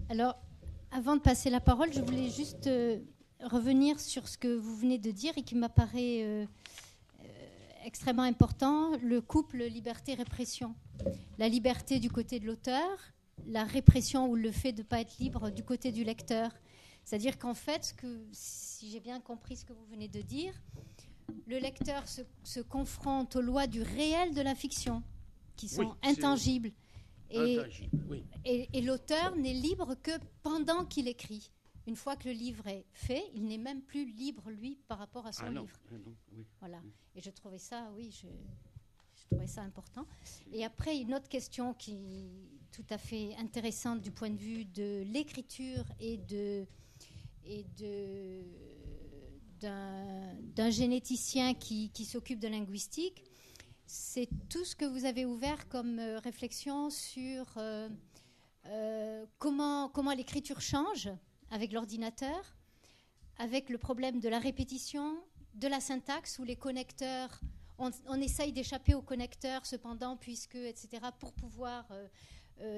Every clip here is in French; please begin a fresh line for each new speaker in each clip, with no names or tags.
Alors, avant de passer la parole, je voulais juste revenir sur ce que vous venez de dire et qui m'apparaît extrêmement important, le couple liberté-répression. La liberté du côté de l'auteur, la répression ou le fait de ne pas être libre du côté du lecteur. C'est-à-dire qu'en fait, si j'ai bien compris ce que vous venez de dire, le lecteur se confronte aux lois du réel de la fiction, qui sont intangibles. Et l'auteur n'est libre que pendant qu'il écrit. Une fois que le livre est fait, il n'est même plus libre, lui, par rapport à son livre. Voilà. Et je trouvais ça, je trouvais ça important. Et après, une autre question qui est tout à fait intéressante du point de vue de l'écriture et d'un généticien qui s'occupe de linguistique, c'est tout ce que vous avez ouvert comme réflexion sur comment l'écriture change avec l'ordinateur, avec le problème de la répétition, de la syntaxe, où les connecteurs, on essaye d'échapper aux connecteurs cependant, puisque, etc., pour pouvoir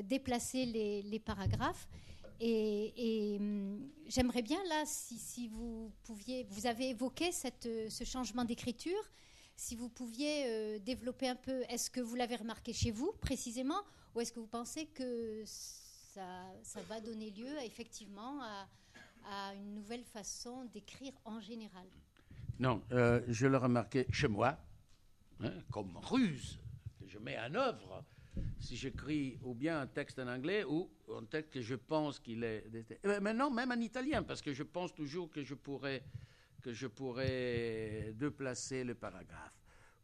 déplacer les paragraphes. Et j'aimerais bien, là, si vous pouviez, vous avez évoqué ce changement d'écriture, si vous pouviez développer un peu, est-ce que vous l'avez remarqué chez vous précisément, ou est-ce que vous pensez que ça va donner lieu effectivement à une nouvelle façon d'écrire en général?
Non, je l'ai remarqué chez moi, comme ruse que je mets en œuvre si j'écris ou bien un texte en anglais ou un texte que je pense qu'il est... Mais non, même en italien, parce que je pense toujours que je pourrais déplacer le paragraphe.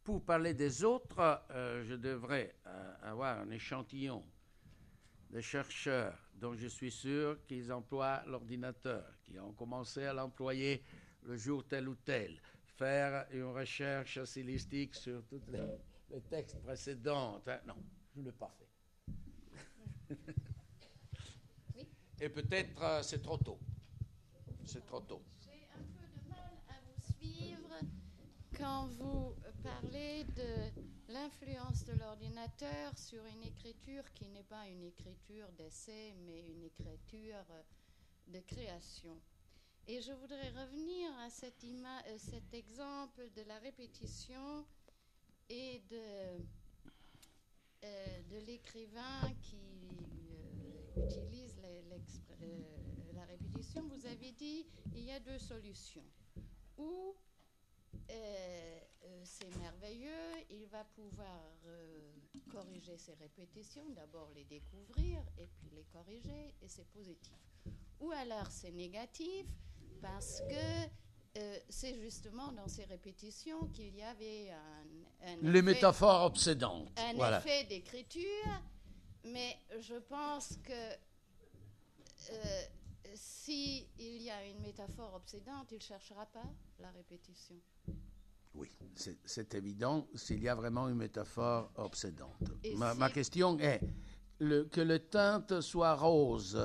Pour parler des autres, je devrais avoir un échantillon de chercheurs dont je suis sûr qu'ils emploient l'ordinateur, qui ont commencé à l'employer le jour tel ou tel, faire une recherche stylistique sur tous les textes précédents. Non, je ne l'ai pas fait.
Oui.
Et peut-être c'est trop tôt. C'est trop tôt.
J'ai un peu de mal à vous suivre quand vous parlez de l'influence de l'ordinateur sur une écriture qui n'est pas une écriture d'essai, mais une écriture de création. Et je voudrais revenir à cet exemple de la répétition et de l'écrivain qui utilise la répétition. Vous avez dit il y a deux solutions. Ou c'est merveilleux, il va pouvoir corriger ses répétitions, d'abord les découvrir et puis les corriger, et c'est positif. Ou alors c'est négatif, parce que c'est justement dans ces répétitions qu'il y avait
les métaphores obsédantes.
Un effet d'écriture, mais je pense que s'il y a une métaphore obsédante, il ne cherchera pas la répétition.
Oui, c'est évident s'il y a vraiment une métaphore obsédante. Ma question est, que le teinte soit rose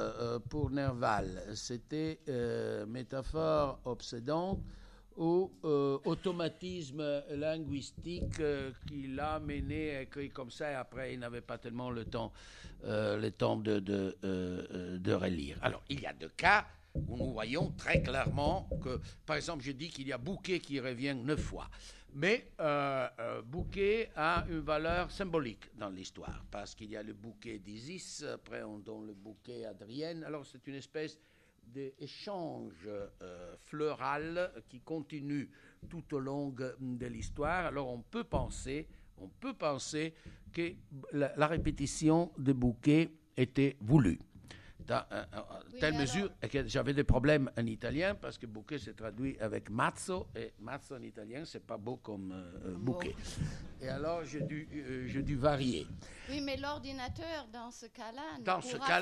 pour Nerval, c'était métaphore obsédante ou automatisme linguistique qui l'a mené à écrire comme ça, et après il n'avait pas tellement le temps de relire. Alors, il y a deux cas où nous voyons très clairement que, par exemple, je dis qu'il y a Bouquet qui revient 9 fois. Mais Bouquet a une valeur symbolique dans l'histoire, parce qu'il y a le bouquet d'Isis, après on donne le bouquet à Adrienne. Alors c'est une espèce d'échange floral qui continue tout au long de l'histoire. Alors on peut penser que la répétition de Bouquet était voulue. Dans telle mesure que j'avais des problèmes en italien parce que Bouquet se traduit avec mazzo, et mazzo en italien c'est pas beau comme bouquet. Et alors j'ai dû varier.
Oui, mais l'ordinateur dans ce cas-là ne pourra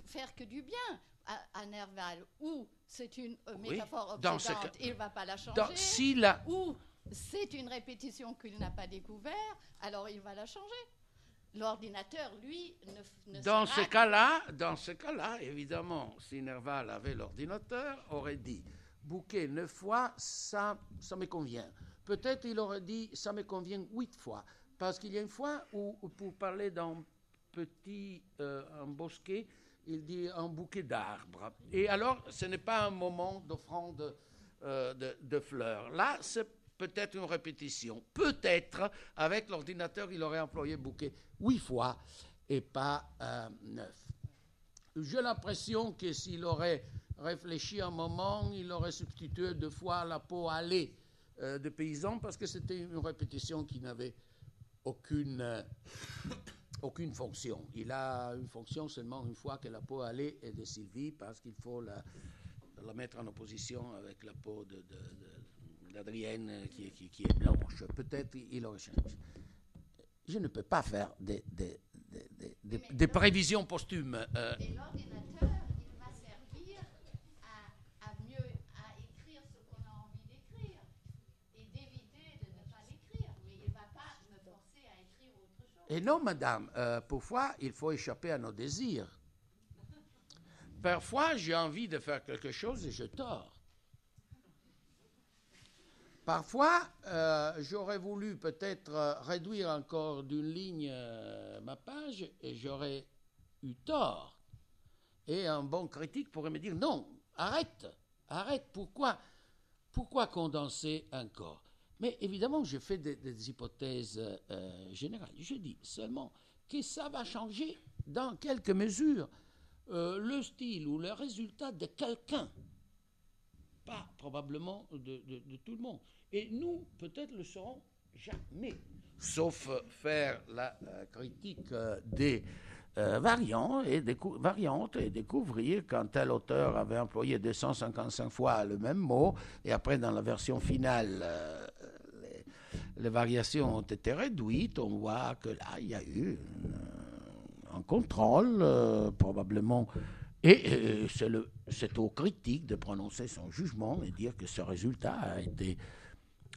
faire que du bien à Nerval, ou c'est une métaphore obsédante, il ne va pas la changer, ou c'est une répétition qu'il n'a pas découvert, alors il va la changer. L'ordinateur, lui, ne
dans ce cas-là, évidemment, si Nerval avait l'ordinateur, aurait dit Bouquet 9 fois, ça me convient. Peut-être il aurait dit ça me convient 8 fois, parce qu'il y a une fois où pour parler d'un petit un bosquet, il dit un bouquet d'arbres. Et alors, ce n'est pas un moment d'offrande de fleurs. Là, c'est peut-être une répétition. Peut-être, avec l'ordinateur, il aurait employé bouquet 8 fois et pas 9. J'ai l'impression que s'il aurait réfléchi un moment, il aurait substitué 2 fois la peau hâlée de paysan, parce que c'était une répétition qui n'avait aucune fonction. Il a une fonction seulement une fois que la peau hâlée est de Sylvie, parce qu'il faut la mettre en opposition avec la peau d'Adrienne qui est blanche. Peut-être il aurait changé. Je ne peux pas faire des prévisions posthumes.
Et l'ordinateur, il va servir à écrire ce qu'on a envie d'écrire et d'éviter de ne pas l'écrire. Mais il ne va pas me forcer à écrire autre chose.
Et non, madame, parfois, il faut échapper à nos désirs. Parfois, j'ai envie de faire quelque chose et je tords. Parfois, j'aurais voulu peut-être réduire encore d'une ligne ma page et j'aurais eu tort. Et un bon critique pourrait me dire, non, arrête, pourquoi condenser encore? Mais évidemment, je fais des hypothèses générales. Je dis seulement que ça va changer dans quelques mesures le style ou le résultat de quelqu'un. Pas probablement de tout le monde. Et nous, peut-être, le saurons jamais. Sauf faire la critique des variantes et découvrir quand tel auteur avait employé 255 fois le même mot, et après, dans la version finale, les variations ont été réduites. On voit que là, il y a eu un contrôle, probablement. Et c'est au critique de prononcer son jugement et dire que ce résultat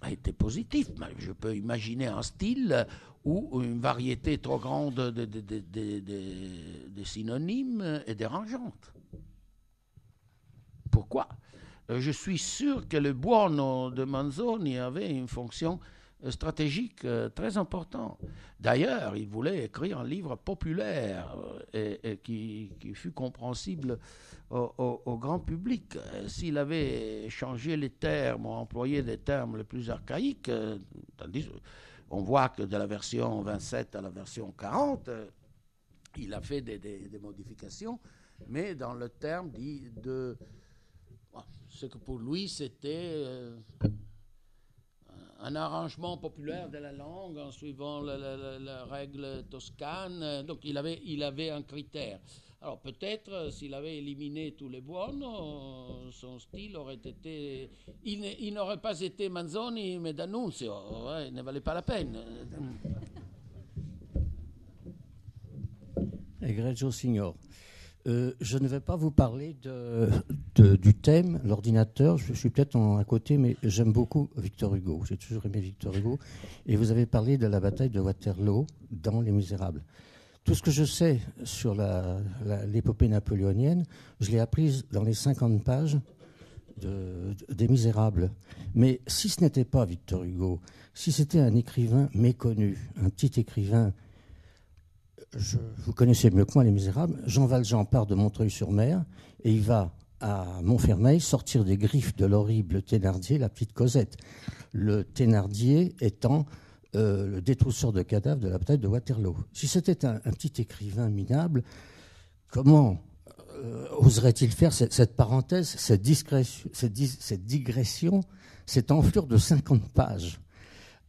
a été positif. Je peux imaginer un style où une variété trop grande de synonymes est dérangeante. Pourquoi? Je suis sûr que le Buono de Manzoni avait une fonction stratégique très importante. D'ailleurs, il voulait écrire un livre populaire et qui fût compréhensible au grand public. S'il avait changé les termes ou employé des termes les plus archaïques, tandis on voit que de la version 27 à la version 40, il a fait des modifications, mais dans le terme dit de ce que pour lui c'était un arrangement populaire de la langue en suivant la règle toscane. Donc il avait un critère. Alors peut-être s'il avait éliminé tous les buono, son style aurait été... Il n'aurait pas été Manzoni, mais D'Annunzio. Il ne valait pas la peine.
Egregio signor. Je ne vais pas vous parler du thème, l'ordinateur. Je suis peut-être à côté, mais j'aime beaucoup Victor Hugo. J'ai toujours aimé Victor Hugo. Et vous avez parlé de la bataille de Waterloo dans Les Misérables. Tout ce que je sais sur l'épopée napoléonienne, je l'ai apprise dans les 50 pages des Misérables. Mais si ce n'était pas Victor Hugo, si c'était un écrivain méconnu, un petit écrivain... Vous connaissez mieux que moi Les Misérables. Jean Valjean part de Montreuil-sur-Mer et il va à Montfermeil sortir des griffes de l'horrible Thénardier, la petite Cosette. Le Thénardier étant le détrousseur de cadavres de la bataille de Waterloo. Si c'était un petit écrivain minable, comment oserait-il faire cette parenthèse, cette digression, cette enflure de 50 pages?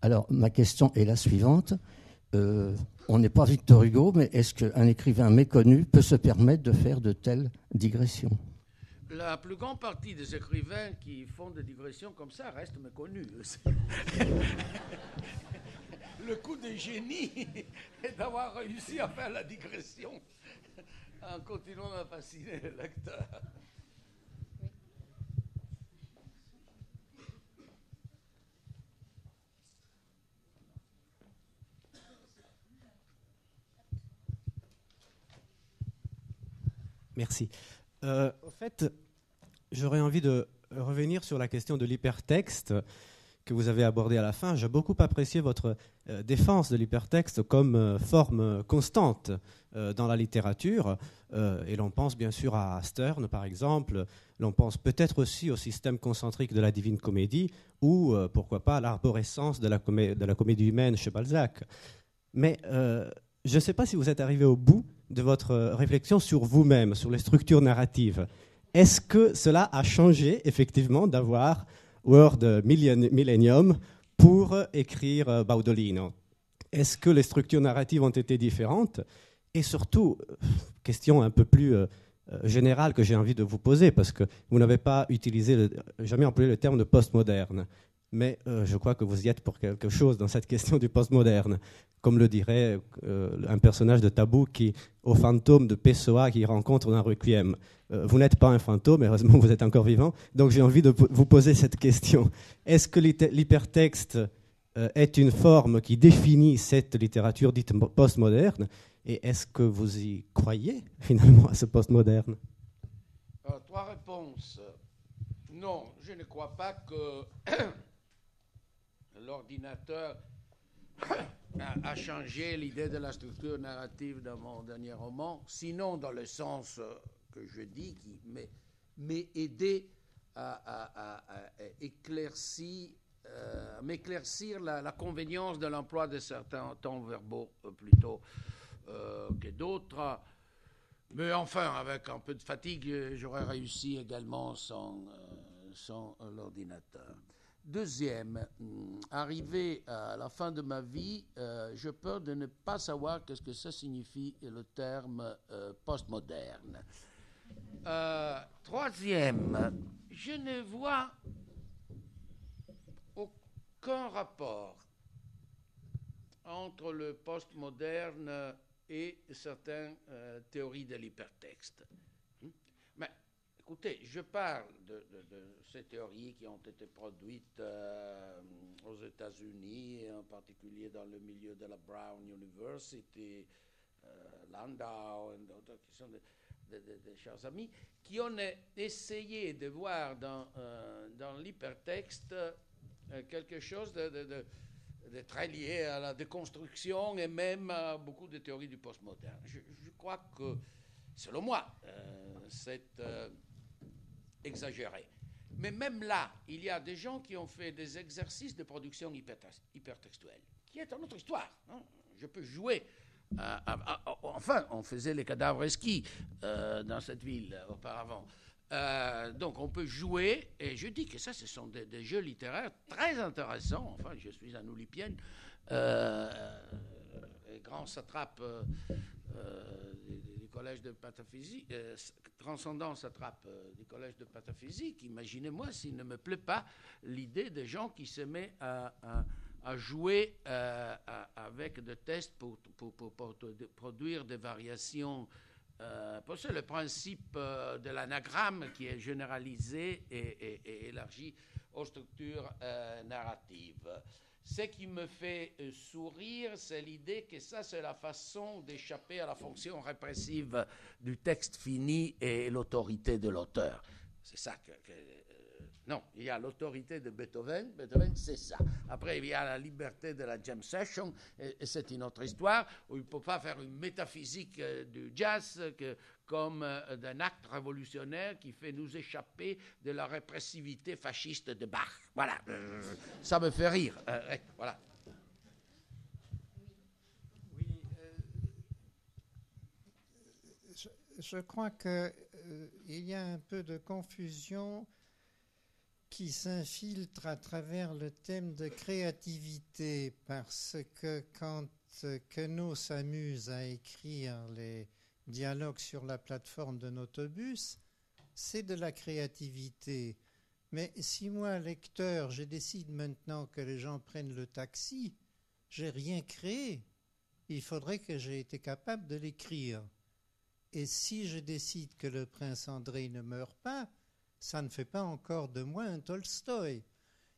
Alors, ma question est la suivante. On n'est pas Victor Hugo, mais est-ce qu'un écrivain méconnu peut se permettre de faire de telles digressions?
La plus grande partie des écrivains qui font des digressions comme ça restent méconnus. Le coup de génie est d'avoir réussi à faire la digression en continuant à fasciner le lecteur.
Merci. Au fait, j'aurais envie de revenir sur la question de l'hypertexte que vous avez abordé à la fin, j'ai beaucoup apprécié votre défense de l'hypertexte comme forme constante dans la littérature. Et l'on pense bien sûr à Sterne, par exemple. L'on pense peut-être aussi au système concentrique de la Divine Comédie ou, pourquoi pas, à l'arborescence de la comédie humaine chez Balzac. Mais je ne sais pas si vous êtes arrivé au bout de votre réflexion sur vous-même, sur les structures narratives. Est-ce que cela a changé, effectivement, d'avoir Word Millennium pour écrire Baudolino? Est-ce que les structures narratives ont été différentes? Et surtout, question un peu plus générale que j'ai envie de vous poser, parce que vous n'avez pas jamais employé le terme de postmoderne. Mais je crois que vous y êtes pour quelque chose dans cette question du postmoderne. Comme le dirait un personnage de Tabou au fantôme de Pessoa qui rencontre dans Requiem. Vous n'êtes pas un fantôme, heureusement vous êtes encore vivant. Donc j'ai envie de vous poser cette question. Est-ce que l'hypertexte est une forme qui définit cette littérature dite postmoderne? Et est-ce que vous y croyez finalement à ce postmoderne?
3 réponses. Non, je ne crois pas que l'ordinateur a changé l'idée de la structure narrative dans mon dernier roman, sinon dans le sens que je dis, qui m'est aidé à m'éclaircir la convenience de l'emploi de certains temps verbaux plutôt que d'autres. Mais enfin, avec un peu de fatigue, j'aurais réussi également sans l'ordinateur. Deuxième, arrivé à la fin de ma vie, j'ai peur de ne pas savoir qu'est-ce que ça signifie le terme postmoderne. Troisième, je ne vois aucun rapport entre le postmoderne et certaines théories de l'hypertexte. Mais écoutez, je parle de ces théories qui ont été produites aux États-Unis, en particulier dans le milieu de la Brown University, Landau et d'autres qui sont des chers amis, qui ont essayé de voir dans l'hypertexte quelque chose de très lié à la déconstruction et même à beaucoup de théories du postmoderne. Je crois que, selon moi, c'est exagéré. Mais même là, il y a des gens qui ont fait des exercices de production hypertextuelle, qui est une autre histoire. Hein. Je peux jouer. Enfin, on faisait les cadavres esquis dans cette ville auparavant. Donc on peut jouer, et je dis que ça, ce sont des jeux littéraires très intéressants. Enfin, je suis un oulipienne, grand satrape du collège de pataphysique, transcendant satrape du collège de pataphysique. Imaginez-moi s'il ne me plaît pas l'idée des gens qui se mettent à jouer avec des tests pour produire des variations. C'est le principe de l'anagramme qui est généralisé et élargi aux structures narratives. Ce qui me fait sourire, c'est l'idée que ça, c'est la façon d'échapper à la fonction répressive du texte fini et l'autorité de l'auteur. C'est ça non, il y a l'autorité de Beethoven. Beethoven, c'est ça. Après, il y a la liberté de la jam session, et c'est une autre histoire où il ne peut pas faire une métaphysique du jazz comme d'un acte révolutionnaire qui fait nous échapper de la répressivité fasciste de Bach. Voilà, ça me fait rire. Voilà.
Oui, je crois qu'il y a un peu de confusion qui s'infiltre à travers le thème de créativité, parce que quand Queneau s'amuse à écrire les dialogues sur la plateforme d'un autobus, c'est de la créativité. Mais si moi, lecteur, je décide maintenant que les gens prennent le taxi, j'ai rien créé. Il faudrait que j'ai été capable de l'écrire. Et si je décide que le prince André ne meurt pas, ça ne fait pas encore de moi un Tolstoï.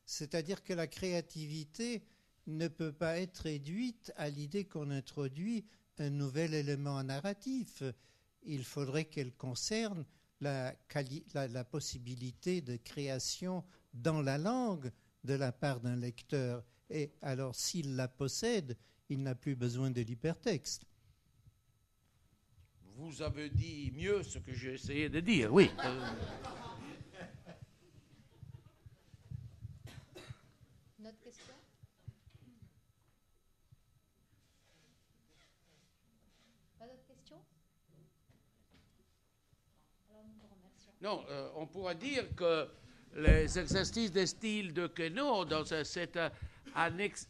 C'est-à-dire que la créativité ne peut pas être réduite à l'idée qu'on introduit un nouvel élément narratif. Il faudrait qu'elle concerne la possibilité de création dans la langue de la part d'un lecteur. Et alors, s'il la possède, il n'a plus besoin de l'hypertexte.
Vous avez dit mieux ce que j'ai essayé de dire, oui.
Une autre question? Pas d'autres questions? Alors nous vous remercions.
Non, on pourra dire que les exercices de style de Queneau, c'est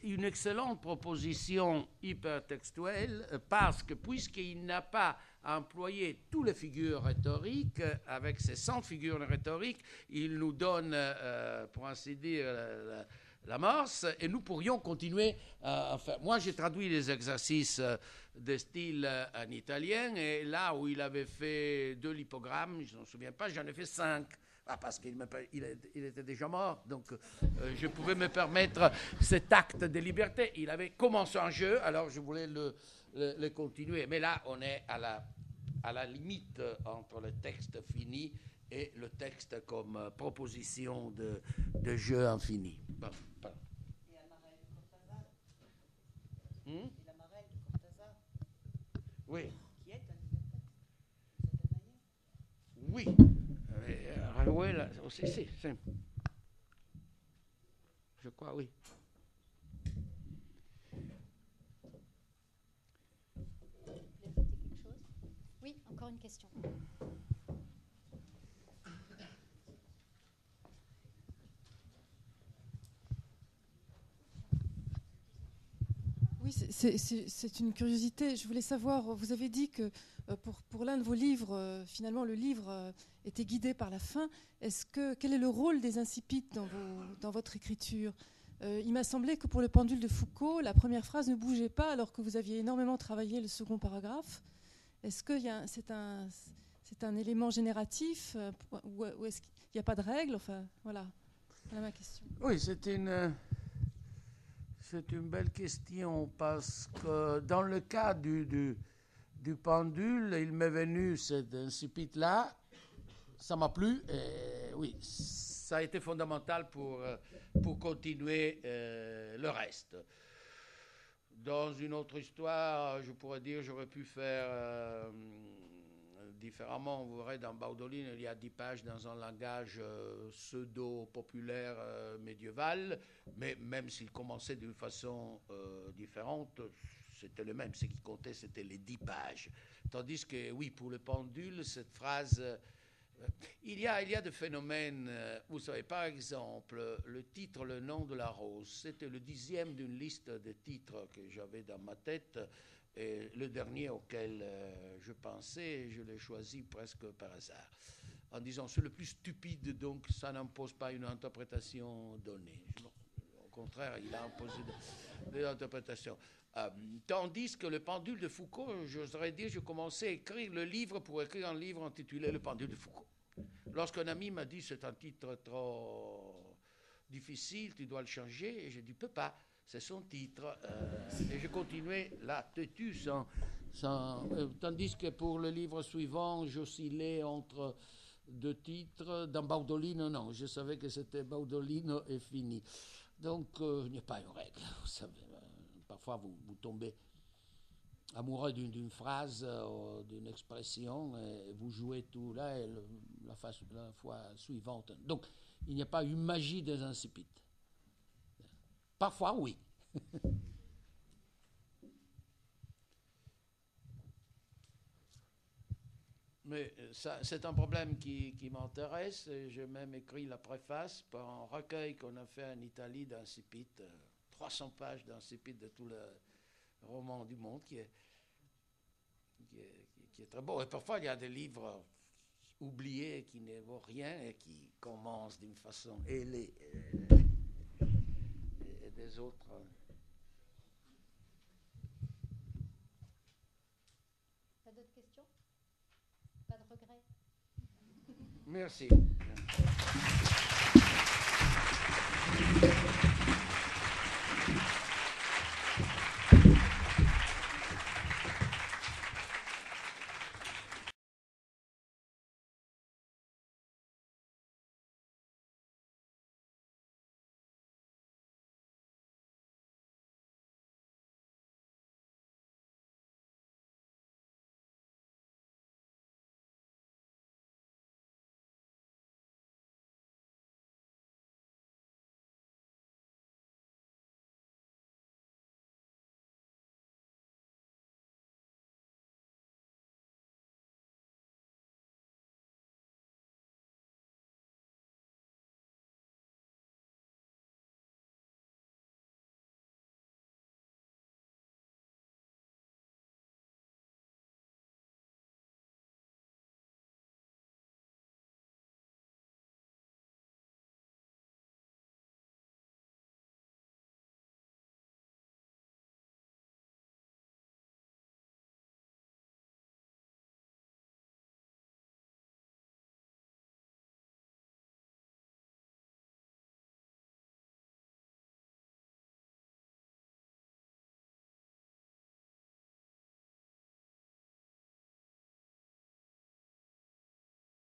une excellente proposition hypertextuelle, parce que puisqu'il n'a pas employé toutes les figures rhétoriques, avec ces 100 figures rhétoriques, il nous donne, pour ainsi dire, l'amorce, et nous pourrions continuer à faire. Moi, j'ai traduit les exercices de style en italien, et là où il avait fait 2 lipogrammes, je ne me souviens pas, j'en ai fait 5. Parce qu'il était déjà mort, donc je pouvais me permettre cet acte de liberté. Il avait commencé un jeu, alors je voulais le continuer. Mais là, on est à la limite entre le texte fini et le texte comme proposition de jeu infini. Bon, voilà.
Et Amarel de Cortázar. Et l'Amarel de Cortázar.
Oui.
Qui est un libertexte, d'une certaine manière.
Oui. Oui, là, si. Je crois, oui.
Vous voulez ajouter quelque chose? Oui, encore une question.
Oui, c'est une curiosité. Je voulais savoir, vous avez dit que pour l'un de vos livres, finalement, le livre était guidé par la fin. Quel est le rôle des incipites dans votre écriture? Il m'a semblé que pour le pendule de Foucault, la première phrase ne bougeait pas alors que vous aviez énormément travaillé le second paragraphe. Est-ce que c'est un élément génératif ou est-ce qu'il n'y a pas de règle? Enfin, voilà ma question.
Oui, c'est une belle question parce que dans le cas du pendule, il m'est venu cet incipit-là, ça m'a plu, et oui, ça a été fondamental pour continuer le reste. Dans une autre histoire, je pourrais dire, j'aurais pu faire différemment. Vous verrez, dans Baudolin, il y a 10 pages dans un langage pseudo-populaire médiéval, mais même s'il commençait d'une façon différente, c'était le même. Ce qui comptait, c'était les 10 pages. Tandis que, oui, pour le pendule, cette phrase... Il y a des phénomènes, vous savez, par exemple, le titre « Le nom de la rose », c'était le 10e d'une liste de titres que j'avais dans ma tête, et le dernier auquel je pensais, je l'ai choisi presque par hasard, en disant c'est le plus stupide, donc ça n'impose pas une interprétation donnée. Non, au contraire, il a imposé des interprétations. Tandis que le pendule de Foucault, j'oserais dire, je commençais à écrire le livre pour écrire un livre intitulé Le pendule de Foucault. Lorsqu'un ami m'a dit c'est un titre trop difficile, tu dois le changer, et j'ai dit peux pas, c'est son titre. Et je continuais là, têtu, tandis que pour le livre suivant, j'oscillais entre 2 titres. Dans Baudolino, non, je savais que c'était Baudolino et fini. Donc, il n'y a pas une règle, vous savez. Parfois, vous tombez amoureux d'une phrase, d'une expression, et vous jouez tout là, et la fois suivante. Donc, il n'y a pas une magie des incipites. Parfois, oui. Mais ça, c'est un problème qui m'intéresse. J'ai même écrit la préface pour un recueil qu'on a fait en Italie d'incipites, 300 pages d'incipites de tous les romans du monde, qui est très beau. Et parfois, il y a des livres oubliés qui ne vaut rien et qui commencent d'une façon ailée. Et des autres...
Pas d'autres questions? Pas de regrets?
Merci.